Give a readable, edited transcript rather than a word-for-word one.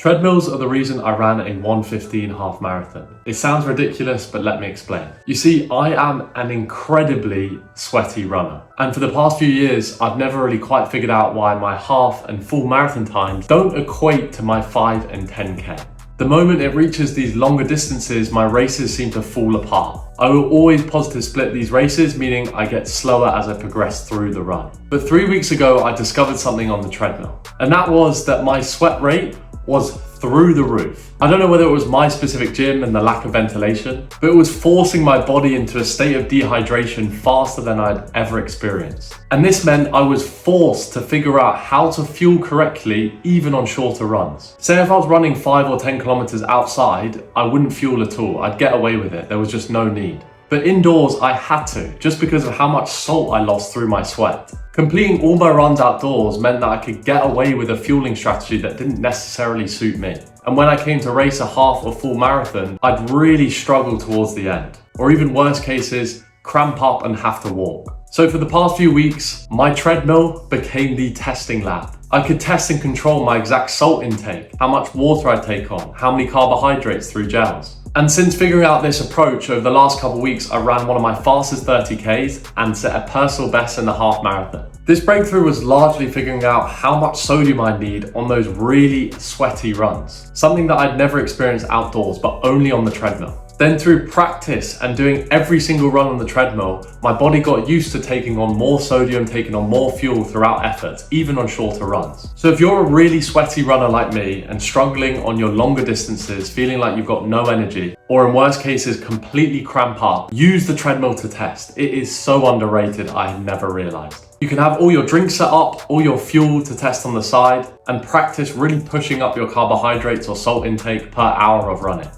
Treadmills are the reason I ran a 1:15 half marathon. It sounds ridiculous, but let me explain. You see, I am an incredibly sweaty runner. And for the past few years, I've never really quite figured out why my half and full marathon times don't equate to my 5 and 10K. The moment it reaches these longer distances, my races seem to fall apart. I will always positive split these races, meaning I get slower as I progress through the run. But 3 weeks ago, I discovered something on the treadmill, and that was that my sweat rate was through the roof. I don't know whether it was my specific gym and the lack of ventilation, but it was forcing my body into a state of dehydration faster than I'd ever experienced. And this meant I was forced to figure out how to fuel correctly, even on shorter runs. Say if I was running 5 or 10 kilometers outside, I wouldn't fuel at all. I'd get away with it. There was just no need. But indoors, I had to, just because of how much salt I lost through my sweat. Completing all my runs outdoors meant that I could get away with a fueling strategy that didn't necessarily suit me. And when I came to race a half or full marathon, I'd really struggle towards the end. Or even worse cases, cramp up and have to walk. So for the past few weeks, my treadmill became the testing lab. I could test and control my exact salt intake, how much water I take on, how many carbohydrates through gels. And since figuring out this approach over the last couple of weeks, I ran one of my fastest 30Ks and set a personal best in the half marathon. This breakthrough was largely figuring out how much sodium I need on those really sweaty runs, something that I'd never experienced outdoors, but only on the treadmill. Then through practice and doing every single run on the treadmill, my body got used to taking on more sodium, taking on more fuel throughout effort, even on shorter runs. So if you're a really sweaty runner like me and struggling on your longer distances, feeling like you've got no energy, or in worst cases, completely cramp up, use the treadmill to test. It is so underrated, I had never realized. You can have all your drinks set up, all your fuel to test on the side, and practice really pushing up your carbohydrates or salt intake per hour of running.